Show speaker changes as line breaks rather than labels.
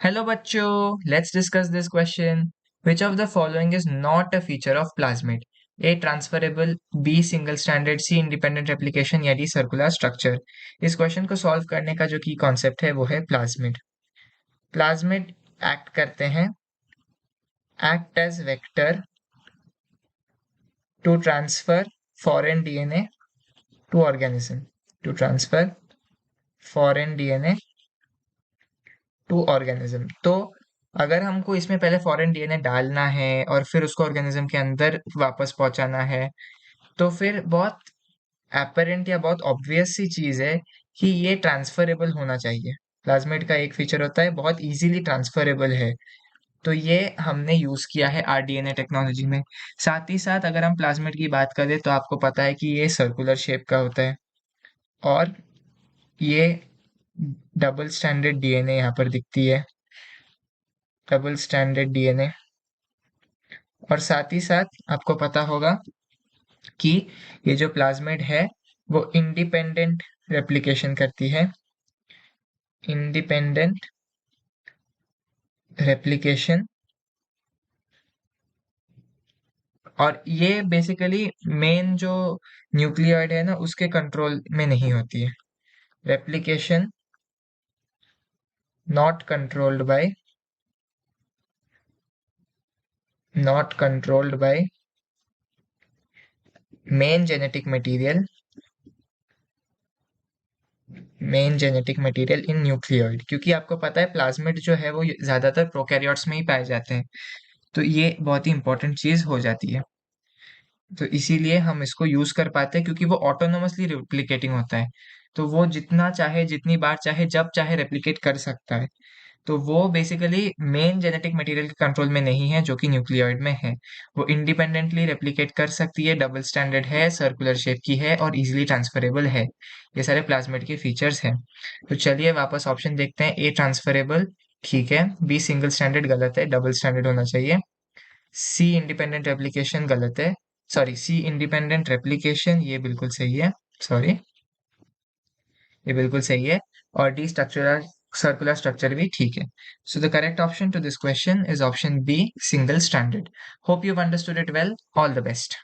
Hello बच्चों, let's discuss this question. Which of the following is not a feature of plasmid? A transferable, B single standard, C independent replication या D circular structure. इस question को solve करने का जो की concept है वो है प्लाज्मिड. प्लाज्मिड एक्ट करते हैं, act as vector to transfer foreign DNA to organism, to transfer foreign DNA to organism. तो अगर हमको इसमें पहले फॉरेन डीएनए डालना है और फिर उसको ऑर्गेनिज्म के अंदर वापस पहुंचाना है, तो फिर बहुत एपरेंट या बहुत ऑब्वियस सी चीज है कि ये ट्रांसफरेबल होना चाहिए. प्लाज्मिड का एक फीचर होता है बहुत इजीली ट्रांसफरेबल है. तो ये हमने यूज किया है आरडीएनए टेक्नोलॉजी में. साथ ही साथ अगर हम प्लाज्मिड की बात करें तो आपको पता है कि ये सर्कुलर शेप का होता है और ये डबल स्टैंडर्ड डीएनए यहाँ पर दिखती है, डबल स्टैंडर्ड डीएनए. और साथ ही साथ आपको पता होगा कि ये जो प्लाज्मिड है वो इंडिपेंडेंट रेप्लिकेशन करती है, इंडिपेंडेंट रेप्लिकेशन. और ये बेसिकली मेन जो न्यूक्लियोइड है ना उसके कंट्रोल में नहीं होती है. Replication not controlled by, not controlled by main genetic material, main genetic material in nucleoid. क्योंकि आपको पता है प्लाज्मिड जो है वो ज्यादातर प्रोकैरियोट्स में ही पाए जाते हैं, तो ये बहुत ही इंपॉर्टेंट चीज हो जाती है. तो इसीलिए हम इसको यूज कर पाते हैं क्योंकि वो ऑटोनोमसली रेप्लिकेटिंग होता है. तो वो जितना चाहे, जितनी बार चाहे, जब चाहे रेप्लिकेट कर सकता है. तो वो बेसिकली मेन जेनेटिक मटेरियल के कंट्रोल में नहीं है जो कि न्यूक्लियोइड में है. वो इंडिपेंडेंटली रेप्लिकेट कर सकती है, डबल स्टैंडर्ड है, सर्कुलर शेप की है और इजीली ट्रांसफरेबल है. ये सारे प्लाज्मिड के फीचर्स हैं. तो चलिए वापस ऑप्शन देखते हैं. ए ट्रांसफरेबल ठीक है, बी सिंगल स्टैंडर्ड गलत है, डबल स्टैंडर्ड होना चाहिए. सी इंडिपेंडेंट रेप्लिकेशन गलत है, सॉरी सी इंडिपेंडेंट रेप्लिकेशन ये बिल्कुल सही है, सॉरी ये बिल्कुल सही है. और डी स्ट्रक्चरल सर्कुलर स्ट्रक्चर भी ठीक है. So the correct option to this question is option B single standard. Hope you understood it well. All the best.